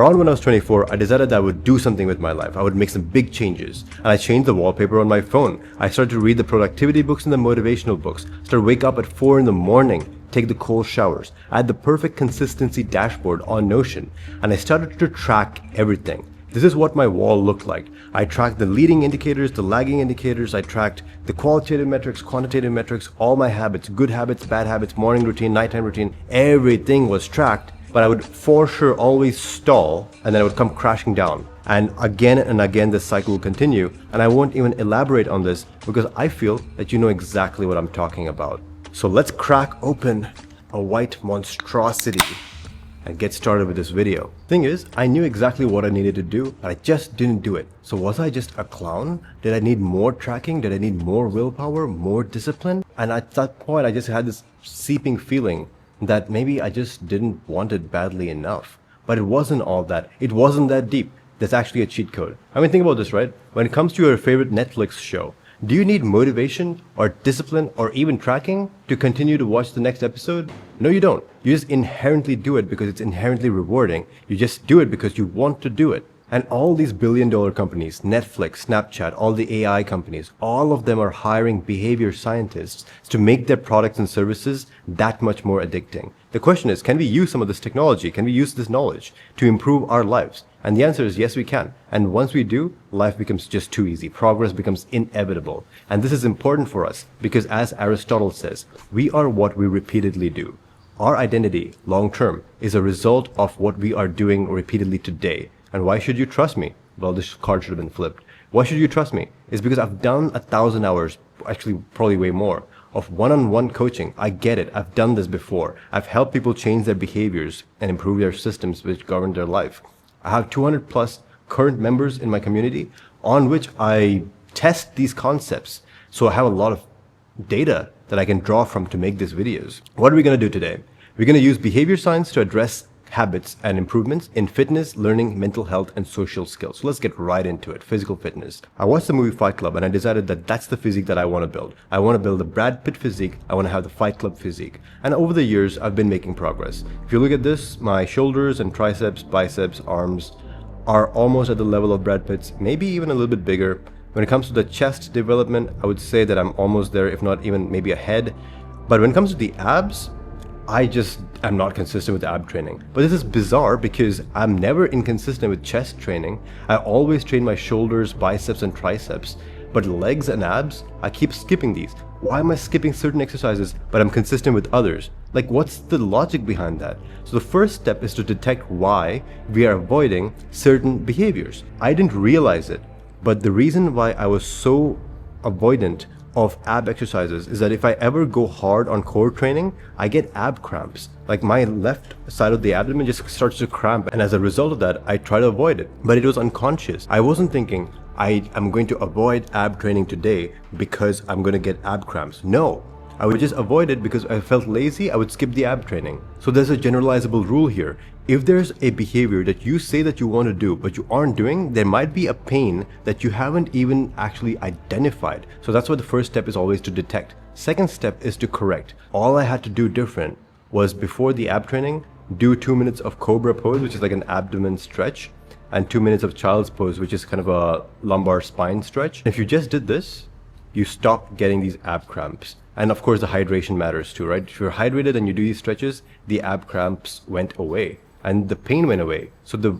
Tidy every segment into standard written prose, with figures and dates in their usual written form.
Around when I was 24, I decided that I would do something with my life. I would make some big changes. And I changed the wallpaper on my phone. I started to read the productivity books and the motivational books. Started wake up at 4 in the morning, take the cold showers. I had the perfect consistency dashboard on Notion. And I started to track everything. This is what my wall looked like. I tracked the leading indicators, the lagging indicators. I tracked the qualitative metrics, quantitative metrics, all my habits, good habits, bad habits, morning routine, nighttime routine. Everything was tracked. But I would for sure always stall, and then I would come crashing down. And again this cycle will continue, and I won't even elaborate on this because I feel that you know exactly what I'm talking about. So let's crack open a white monstrosity and get started with this video. Thing is, I knew exactly what I needed to do, but I just didn't do it. So was I just a clown? Did I need more tracking? Did I need more willpower, more discipline? And at that point, I just had this seeping feeling that maybe I just didn't want it badly enough. But it wasn't all that. It wasn't that deep. There's actually a cheat code. I mean, think about this, right? When it comes to your favorite Netflix show, do you need motivation or discipline or even tracking to continue to watch the next episode? No, you don't. You just inherently do it because it's inherently rewarding. You just do it because you want to do it. And all these billion-dollar companies, Netflix, Snapchat, all the AI companies, all of them are hiring behavior scientists to make their products and services that much more addicting. The question is, can we use some of this technology? Can we use this knowledge to improve our lives? And the answer is yes, we can. And once we do, life becomes just too easy. Progress becomes inevitable. And this is important for us because as Aristotle says, we are what we repeatedly do. Our identity, long-term, is a result of what we are doing repeatedly today. And why should you trust me? Well, this card should have been flipped. Why should you trust me? It's because I've done 1,000 hours, actually probably way more, of one-on-one coaching. I get it. I've done this before. I've helped people change their behaviors and improve their systems which govern their life. I have 200 plus current members in my community on which I test these concepts. So I have a lot of data that I can draw from to make these videos. What are we going to do today? We're going to use behavior science to address habits and improvements in fitness, learning, mental health, and social skills. So let's get right into it. Physical fitness. I watched the movie Fight Club and I decided that that's the physique that I want to build. I want to build the Brad Pitt physique. I want to have the Fight Club physique. And over the years, I've been making progress. If you look at this, my shoulders and triceps, biceps, arms are almost at the level of Brad Pitt's, maybe even a little bit bigger. When it comes to the chest development, I would say that I'm almost there, if not even maybe ahead. But when it comes to the abs, I'm not consistent with ab training. But this is bizarre because I'm never inconsistent with chest training. I always train my shoulders, biceps, and triceps. But legs and abs, I keep skipping these. Why am I skipping certain exercises, but I'm consistent with others? Like, what's the logic behind that? So the first step is to detect why we are avoiding certain behaviors. I didn't realize it, but the reason why I was so avoidant of ab exercises is that if I ever go hard on core training, I get ab cramps. Like my left side of the abdomen just starts to cramp, and as a result of that, I try to avoid it. But it was unconscious. I wasn't thinking, I am going to avoid ab training today because I'm going to get ab cramps. No, I would just avoid it because I felt lazy. I would skip the ab training. So there's a generalizable rule here. If there's a behavior that you say that you want to do, but you aren't doing, there might be a pain that you haven't even actually identified. So that's what the first step is, always to detect. Second step is to correct. All I had to do different was before the ab training, do 2 minutes of cobra pose, which is like an abdomen stretch, and 2 minutes of child's pose, which is kind of a lumbar spine stretch. If you just did this, you stop getting these ab cramps. And of course the hydration matters too, right? If you're hydrated and you do these stretches, the ab cramps went away and the pain went away. So the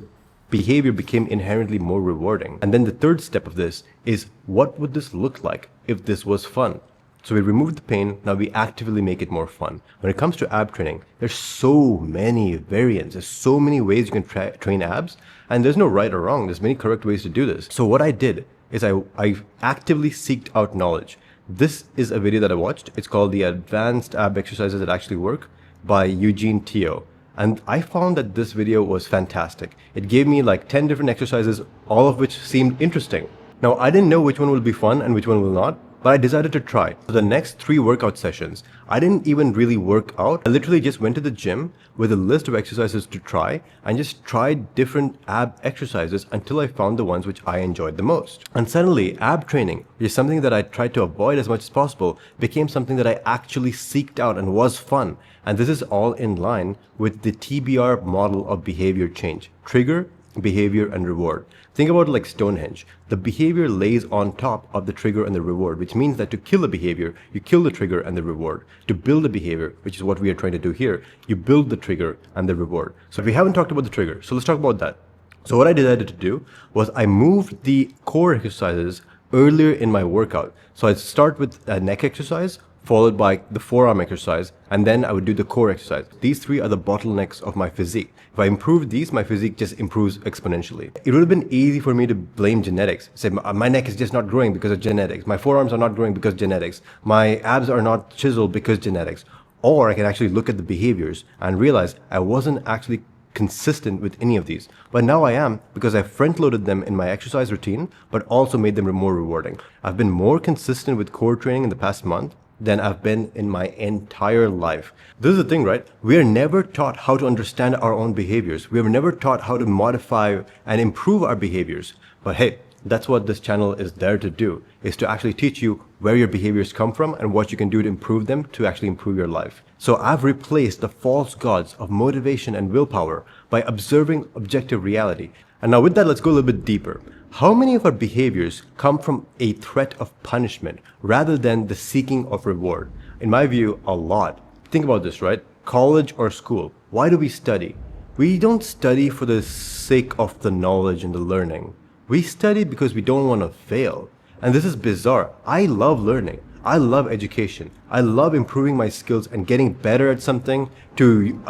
behavior became inherently more rewarding. And then the third step of this is, what would this look like if this was fun? So we removed the pain, now we actively make it more fun. When it comes to ab training, there's so many variants, there's so many ways you can train abs, and there's no right or wrong, there's many correct ways to do this. So what I did is I actively seeked out knowledge. This is a video that I watched. It's called The Advanced Ab Exercises That Actually Work by Eugene Teo. And I found that this video was fantastic. It gave me like 10 different exercises, all of which seemed interesting. Now, I didn't know which one will be fun and which one will not, but I decided to try. For the next 3 workout sessions, I didn't even really work out. I literally just went to the gym with a list of exercises to try and just tried different ab exercises until I found the ones which I enjoyed the most. And suddenly, ab training, which is something that I tried to avoid as much as possible, became something that I actually seeked out and was fun. And this is all in line with the TBR model of behavior change: trigger, behavior, and reward. Think about it like Stonehenge. The behavior lays on top of the trigger and the reward, which means that to kill a behavior, you kill the trigger and the reward. To build a behavior, which is what we are trying to do here, you build the trigger and the reward. So we haven't talked about the trigger, so let's talk about that. So what I decided to do was I moved the core exercises earlier in my workout. So I'd start with a neck exercise, followed by the forearm exercise, and then I would do the core exercise. These 3 are the bottlenecks of my physique. If I improve these, my physique just improves exponentially. It would have been easy for me to blame genetics. Say, my neck is just not growing because of genetics. My forearms are not growing because of genetics. My abs are not chiseled because of genetics. Or I can actually look at the behaviors and realize I wasn't actually consistent with any of these. But now I am, because I front-loaded them in my exercise routine, but also made them more rewarding. I've been more consistent with core training in the past month than I've been in my entire life. This is the thing, right? We are never taught how to understand our own behaviors. We are never taught how to modify and improve our behaviors. But hey, that's what this channel is there to do, is to actually teach you where your behaviors come from and what you can do to improve them to actually improve your life. So I've replaced the false gods of motivation and willpower by observing objective reality. And now with that, let's go a little bit deeper. How many of our behaviors come from a threat of punishment rather than the seeking of reward? In my view, a lot. Think about this, right? College or school. Why do we study? We don't study for the sake of the knowledge and the learning. We study because we don't want to fail. And this is bizarre. I love learning. I love education. I love improving my skills and getting better at something, to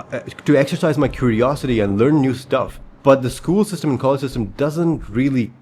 exercise my curiosity and learn new stuff. But the school system and college system doesn't really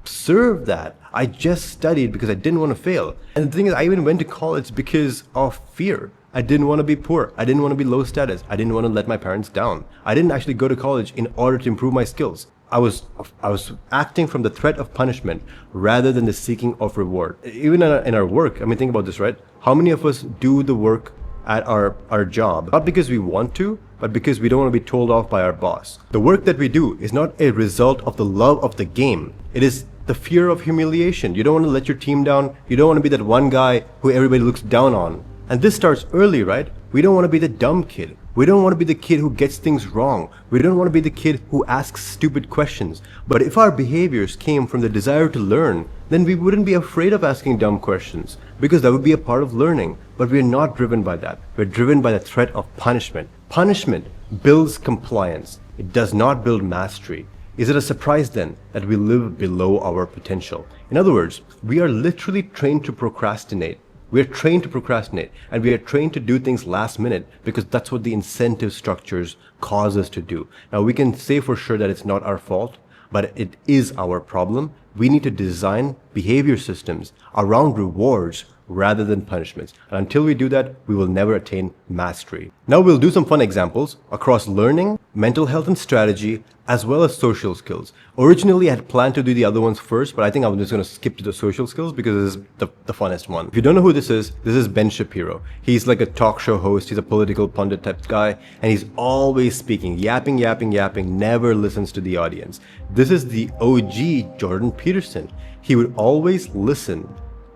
serve that. I just studied because I didn't want to fail. And the thing is, I even went to college because of fear. I didn't want to be poor. I didn't want to be low status. I didn't want to let my parents down. I didn't actually go to college in order to improve my skills. I was acting from the threat of punishment rather than the seeking of reward. Even in our work, I mean, think about this, right? How many of us do the work at our job, not because we want to, but because we don't want to be told off by our boss? The work that we do is not a result of the love of the game. It is the fear of humiliation. You don't want to let your team down. You don't want to be that one guy who everybody looks down on. And this starts early, right? We don't want to be the dumb kid. We don't want to be the kid who gets things wrong. We don't want to be the kid who asks stupid questions. But if our behaviors came from the desire to learn, then we wouldn't be afraid of asking dumb questions, because that would be a part of learning. But we're not driven by that. We're driven by the threat of punishment. Punishment builds compliance. It does not build mastery. Is it a surprise then that we live below our potential? In other words, we are literally trained to procrastinate. We are trained to procrastinate, and we are trained to do things last minute because that's what the incentive structures cause us to do. Now, we can say for sure that it's not our fault, but it is our problem. We need to design behavior systems around rewards rather than punishments. And until we do that, we will never attain mastery. Now we'll do some fun examples across learning, mental health and strategy, as well as social skills. Originally, I had planned to do the other ones first, but I think I'm just going to skip to the social skills because this is the funnest one. If you don't know who this is Ben Shapiro. He's like a talk show host. He's a political pundit type guy, and he's always speaking, yapping, never listens to the audience. This is the OG Jordan Peterson. He would always listen,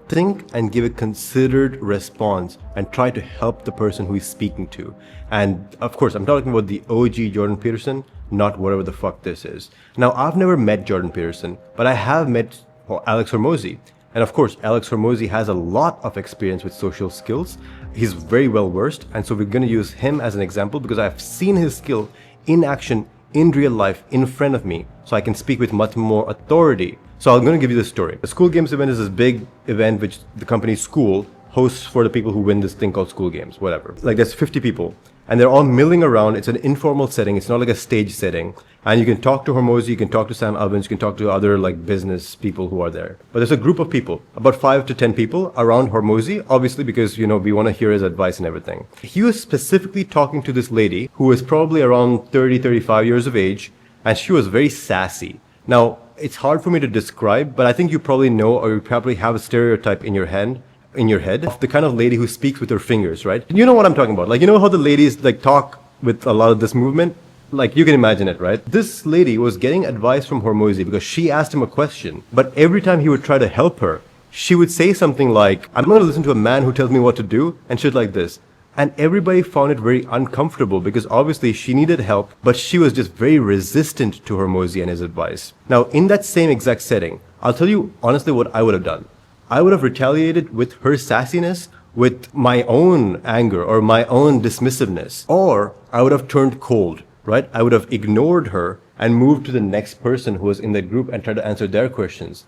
think, and give a considered response and try to help the person who he's speaking to. And of course, I'm talking about the OG Jordan Peterson, not whatever the fuck this is. Now, I've never met Jordan Peterson, but I have met Alex Hormozi. And of course, Alex Hormozi has a lot of experience with social skills. He's very well versed. And so we're going to use him as an example because I've seen his skill in action, in real life, in front of me. So I can speak with much more authority. So I'm going to give you the story. The School Games event is this big event which the company School hosts for the people who win this thing called School Games, whatever. Like there's 50 people and they're all milling around. It's an informal setting. It's not like a stage setting. And you can talk to Hormozi, you can talk to Sam Alvins, you can talk to other like business people who are there. But there's a group of people, about 5 to 10 people around Hormozi, obviously because, we want to hear his advice and everything. He was specifically talking to this lady who was probably around 30, 35 years of age, and she was very sassy. Now, it's hard for me to describe, but I think you probably know or you probably have a stereotype in your head in your head of the kind of lady who speaks with her fingers, right? You know what I'm talking about. Like, you know how the ladies like talk with a lot of this movement? Like, you can imagine it, right? This lady was getting advice from Hormozi because she asked him a question, but every time he would try to help her, she would say something like, I'm going to listen to a man who tells me what to do, and shit like this. And everybody found it very uncomfortable because obviously she needed help, but she was just very resistant to Hormozi and his advice. Now, in that same exact setting, I'll tell you honestly what I would have done. I would have retaliated with her sassiness, with my own anger or my own dismissiveness, or I would have turned cold, right? I would have ignored her and moved to the next person who was in that group and tried to answer their questions.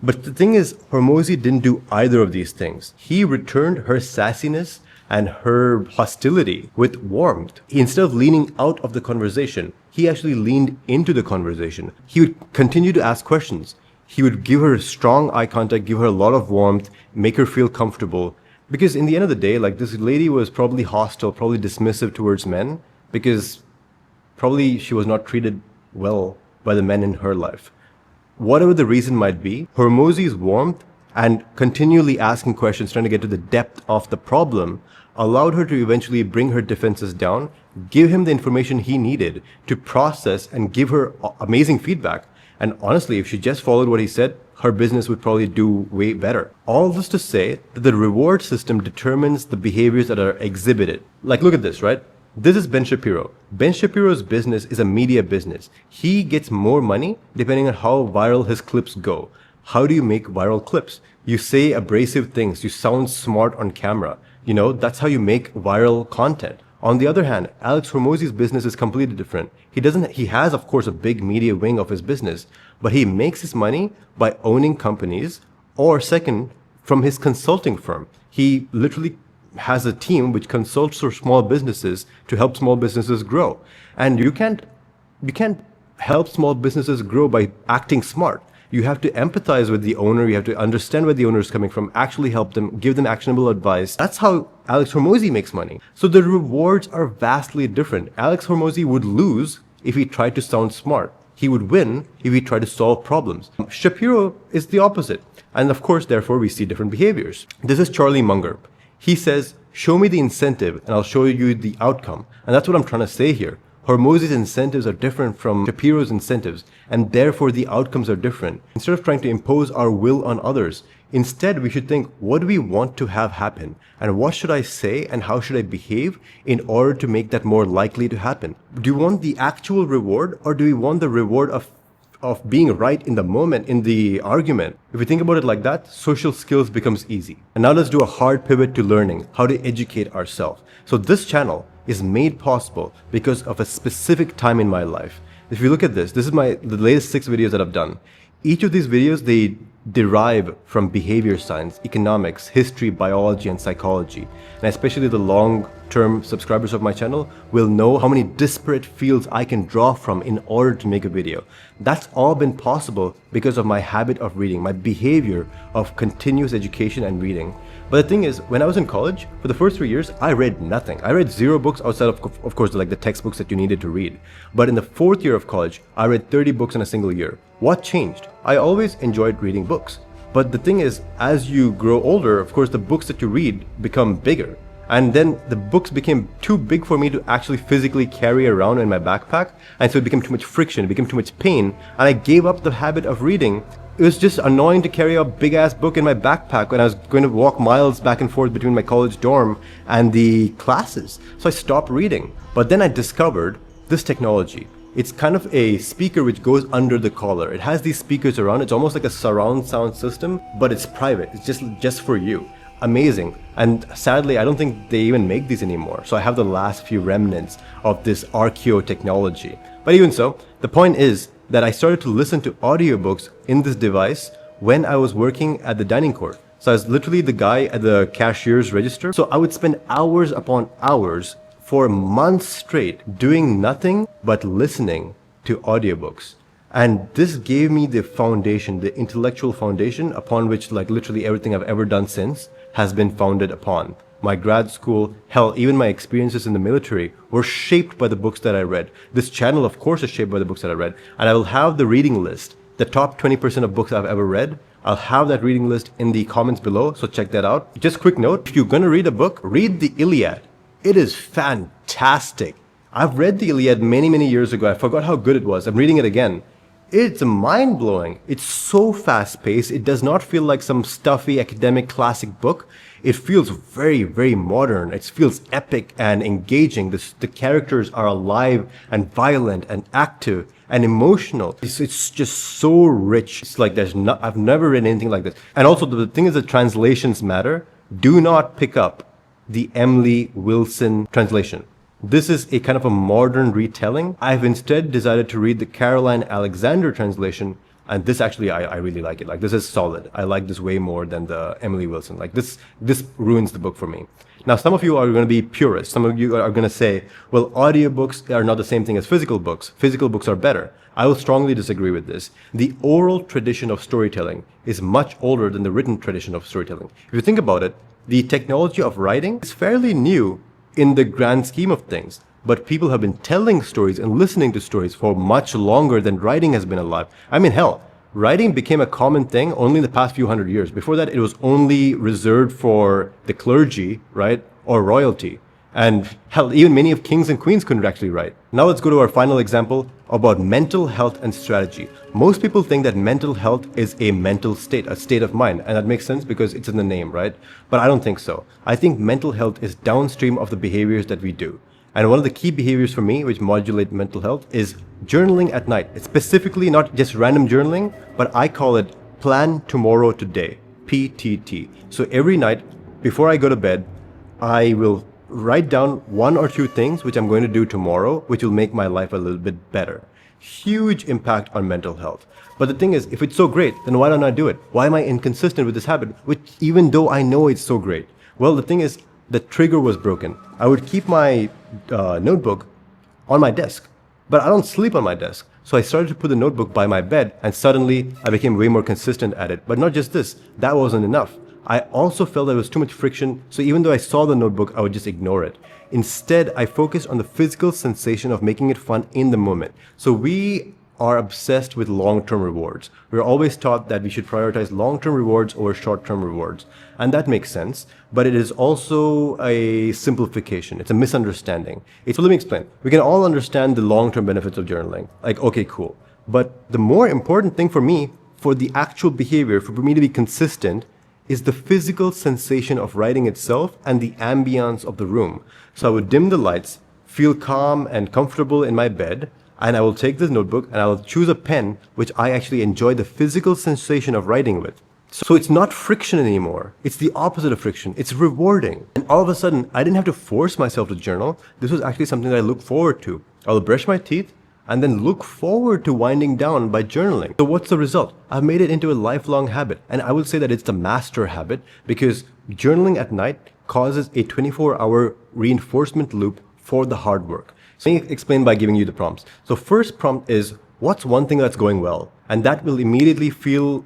But the thing is, Hormozi didn't do either of these things. He returned her sassiness and her hostility with warmth. Instead of leaning out of the conversation, he actually leaned into the conversation. He would continue to ask questions. He would give her strong eye contact, give her a lot of warmth, make her feel comfortable. Because in the end of the day, like, this lady was probably hostile, probably dismissive towards men, because probably she was not treated well by the men in her life. Whatever the reason might be, Hormozi's warmth and continually asking questions, trying to get to the depth of the problem, allowed her to eventually bring her defenses down, give him the information he needed to process and give her amazing feedback. And honestly, if she just followed what he said, her business would probably do way better. All this to say that the reward system determines the behaviors that are exhibited. Like, look at this, right? This is Ben Shapiro. Ben Shapiro's business is a media business. He gets more money depending on how viral his clips go. How do you make viral clips? You say abrasive things. You sound smart on camera. You know, that's how you make viral content. On the other hand, Alex Hormozi's business is completely different. He has, of course, a big media wing of his business, but he makes his money by owning companies, or second, from his consulting firm. He literally has a team which consults for small businesses to help small businesses grow. And you can't help small businesses grow by acting smart. You have to empathize with the owner. You have to understand where the owner is coming from, actually help them, give them actionable advice. That's how Alex Hormozi makes money. So the rewards are vastly different. Alex Hormozi would lose if he tried to sound smart. He would win if he tried to solve problems. Shapiro is the opposite. And of course, therefore, we see different behaviors. This is Charlie Munger. He says, show me the incentive and I'll show you the outcome. And that's what I'm trying to say here. Hormozi's incentives are different from Shapiro's incentives, and therefore the outcomes are different. Instead of trying to impose our will on others, instead we should think, what do we want to have happen? And what should I say and how should I behave in order to make that more likely to happen? Do you want the actual reward, or do we want the reward of being right in the moment, in the argument? If we think about it like that, social skills becomes easy. And now let's do a hard pivot to learning how to educate ourselves. So this channel is made possible because of a specific time in my life. If you look at this, this is the latest 6 videos that I've done. Each of these videos, they derive from behavior science, economics, history, biology, and psychology. And especially the long-term subscribers of my channel will know how many disparate fields I can draw from in order to make a video. That's all been possible because of my habit of reading, my behavior of continuous education and reading. But the thing is, when I was in college, for the first 3 years, I read nothing. I read 0 books outside of course, like the textbooks that you needed to read. But in the 4th year of college, I read 30 books in a single year. What changed? I always enjoyed reading books. But the thing is, as you grow older, of course, the books that you read become bigger. And then the books became too big for me to actually physically carry around in my backpack. And so it became too much friction, it became too much pain. And I gave up the habit of reading. It was just annoying to carry a big ass book in my backpack when I was going to walk miles back and forth between my college dorm and the classes. So I stopped reading. But then I discovered this technology. It's kind of a speaker which goes under the collar. It has these speakers around. It's almost like a surround sound system, but it's private. It's just for you. Amazing. And sadly, I don't think they even make these anymore. So I have the last few remnants of this archeo technology. But even so, the point is that I started to listen to audiobooks in this device when I was working at the dining court. So I was literally the guy at the cashier's register. So I would spend hours upon hours for months straight doing nothing but listening to audiobooks. And this gave me the foundation, the intellectual foundation upon which like literally everything I've ever done since has been founded upon. My grad school, hell, even my experiences in the military were shaped by the books that I read. This channel, of course, is shaped by the books that I read. And I will have the reading list, the top 20% of books I've ever read. I'll have that reading list in the comments below, so check that out. Just quick note, if you're gonna read a book, read the Iliad. It is fantastic. I've read the Iliad many, many years ago. I forgot how good it was. I'm reading it again. It's mind-blowing. It's so fast-paced. It does not feel like some stuffy academic classic book. It feels very, very modern. It feels epic and engaging. The characters are alive and violent and active and emotional. It's just so rich. It's like I've never read anything like this. And also the thing is that translations matter. Do not pick up the Emily Wilson translation. This is a kind of a modern retelling. I've instead decided to read the Caroline Alexander translation, and this actually, I really like it. Like, this is solid. I like this way more than the Emily Wilson. Like, this ruins the book for me. Now, some of you are going to be purists. Some of you are going to say, well, audiobooks are not the same thing as physical books. Physical books are better. I will strongly disagree with this. The oral tradition of storytelling is much older than the written tradition of storytelling. If you think about it, the technology of writing is fairly new in the grand scheme of things, but people have been telling stories and listening to stories for much longer than writing has been alive. I mean, hell, writing became a common thing only in the past few hundred years. Before that, it was only reserved for the clergy, right, or royalty. And hell, even many of kings and queens couldn't actually write. Now let's go to our final example about mental health and strategy. Most people think that mental health is a mental state, a state of mind. And that makes sense because it's in the name, right? But I don't think so. I think mental health is downstream of the behaviors that we do. And one of the key behaviors for me, which modulate mental health, is journaling at night. It's specifically not just random journaling, but I call it Plan Tomorrow Today, PTT. So every night before I go to bed, I will write down 1 or 2 things which I'm going to do tomorrow, which will make my life a little bit better. Huge impact on mental health. But the thing is, if it's so great, then why don't I do it? Why am I inconsistent with this habit, which even though I know it's so great? Well, the thing is, the trigger was broken. I would keep my notebook on my desk, but I don't sleep on my desk. So I started to put the notebook by my bed, and suddenly I became way more consistent at it. But not just this, that wasn't enough. I also felt there was too much friction, so even though I saw the notebook, I would just ignore it. Instead, I focused on the physical sensation of making it fun in the moment. So we are obsessed with long-term rewards. We're always taught that we should prioritize long-term rewards over short-term rewards. And that makes sense, but it is also a simplification. It's a misunderstanding. So let me explain. We can all understand the long-term benefits of journaling. Like, okay, cool. But the more important thing for me, for the actual behavior, for me to be consistent, is the physical sensation of writing itself and the ambience of the room. So I would dim the lights, feel calm and comfortable in my bed, and I will take this notebook and I will choose a pen which I actually enjoy the physical sensation of writing with. So it's not friction anymore. It's the opposite of friction. It's rewarding. And all of a sudden, I didn't have to force myself to journal. This was actually something that I look forward to. I'll brush my teeth and then look forward to winding down by journaling. So what's the result? I've made it into a lifelong habit. And I would say that it's the master habit because journaling at night causes a 24-hour reinforcement loop for the hard work. So let me explain by giving you the prompts. So first prompt is, what's one thing that's going well? And that will immediately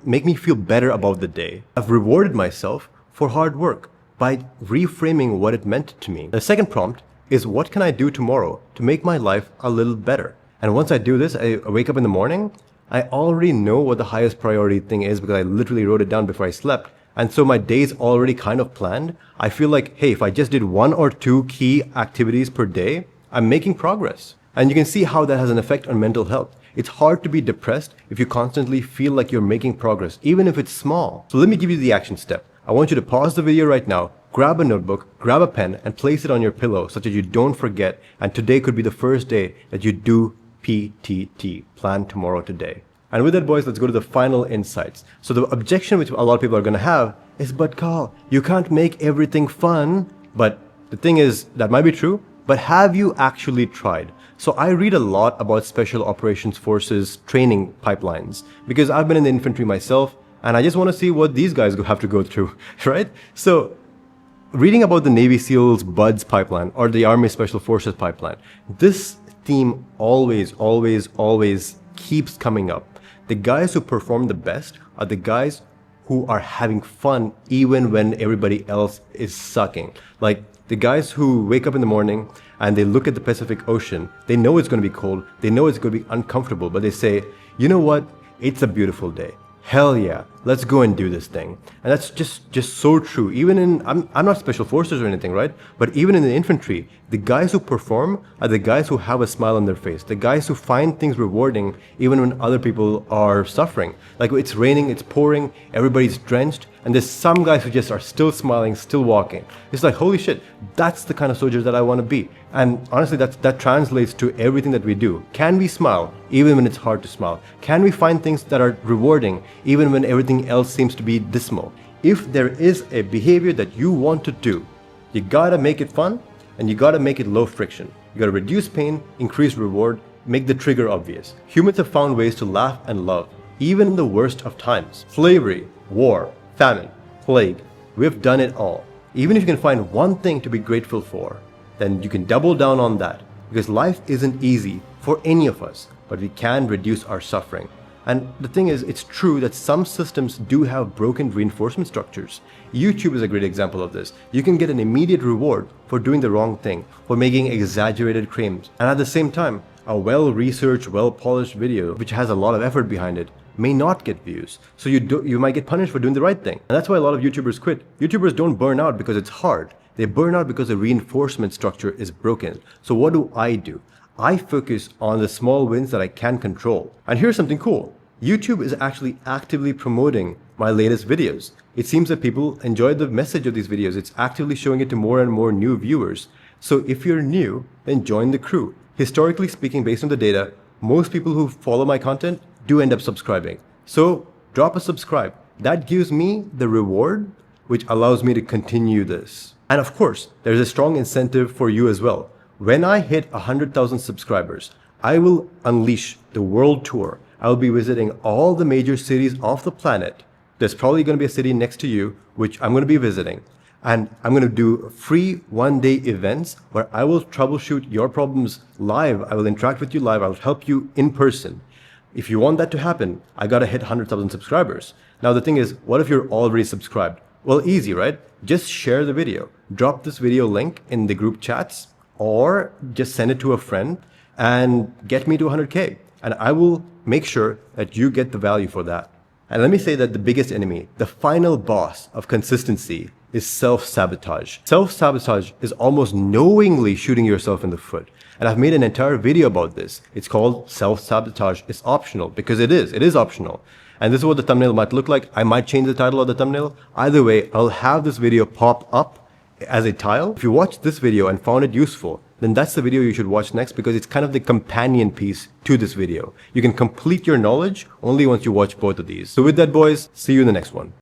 make me feel better about the day. I've rewarded myself for hard work by reframing what it meant to me. The second prompt is, what can I do tomorrow to make my life a little better? And once I do this, I wake up in the morning, I already know what the highest priority thing is because I literally wrote it down before I slept. And so my day's already kind of planned. I feel like, hey, if I just did 1 or 2 key activities per day, I'm making progress. And you can see how that has an effect on mental health. It's hard to be depressed if you constantly feel like you're making progress, even if it's small. So let me give you the action step. I want you to pause the video right now, grab a notebook, grab a pen, and place it on your pillow such that you don't forget. And today could be the first day that you do PTT, Plan Tomorrow Today. And with that, boys, let's go to the final insights. So the objection which a lot of people are going to have is, but Carl, you can't make everything fun. But the thing is, that might be true, but have you actually tried? So I read a lot about Special Operations Forces training pipelines because I've been in the infantry myself and I just want to see what these guys have to go through, right? So reading about the Navy SEALs BUDS pipeline or the Army Special Forces pipeline, this theme always keeps coming up. The guys who perform the best are the guys who are having fun even when everybody else is sucking. Like the guys who wake up in the morning and they look at the Pacific Ocean, they know it's going to be cold, they know it's going to be uncomfortable, but they say, you know what, it's a beautiful day. Hell yeah, let's go and do this thing. And that's just so true. Even in, I'm not special forces or anything, right? But even in the infantry, the guys who perform are the guys who have a smile on their face. The guys who find things rewarding even when other people are suffering. Like it's raining, it's pouring, everybody's drenched, and there's some guys who just are still smiling, still walking. It's like, holy shit, that's the kind of soldier that I want to be. And honestly, that translates to everything that we do. Can we smile even when it's hard to smile? Can we find things that are rewarding even when everything else seems to be dismal? If there is a behavior that you want to do, you gotta make it fun and you gotta make it low friction. You gotta reduce pain, increase reward, make the trigger obvious. Humans have found ways to laugh and love, even in the worst of times. Slavery, war, famine, plague, we've done it all. Even if you can find one thing to be grateful for, then you can double down on that, because life isn't easy for any of us, but we can reduce our suffering. And the thing is, it's true that some systems do have broken reinforcement structures. YouTube is a great example of this. You can get an immediate reward for doing the wrong thing, for making exaggerated claims. And at the same time, a well-researched, well-polished video, which has a lot of effort behind it, may not get views. So you might get punished for doing the right thing. And that's why a lot of YouTubers quit. YouTubers don't burn out because it's hard. They burn out because the reinforcement structure is broken. So what do? I focus on the small wins that I can control. And here's something cool. YouTube is actually actively promoting my latest videos. It seems that people enjoy the message of these videos. It's actively showing it to more and more new viewers. So if you're new, then join the crew. Historically speaking, based on the data, most people who follow my content do end up subscribing. So drop a subscribe. That gives me the reward, which allows me to continue this. And of course, there's a strong incentive for you as well. When I hit 100,000 subscribers, I will unleash the world tour. I will be visiting all the major cities of the planet. There's probably going to be a city next to you, which I'm going to be visiting. And I'm going to do free one-day events where I will troubleshoot your problems live. I will interact with you live. I'll help you in person. If you want that to happen, I got to hit 100,000 subscribers. Now the thing is, what if you're already subscribed? Well, easy, right? Just share the video. Drop this video link in the group chats or just send it to a friend and get me to 100K. And I will make sure that you get the value for that. And let me say that the biggest enemy, the final boss of consistency, is self-sabotage. Self-sabotage is almost knowingly shooting yourself in the foot. And I've made an entire video about this. It's called Self-Sabotage is Optional, because it is optional. And this is what the thumbnail might look like. I might change the title of the thumbnail. Either way, I'll have this video pop up as a tile. If you watched this video and found it useful, then that's the video you should watch next, because it's kind of the companion piece to this video. You can complete your knowledge only once you watch both of these. So with that, boys, see you in the next one.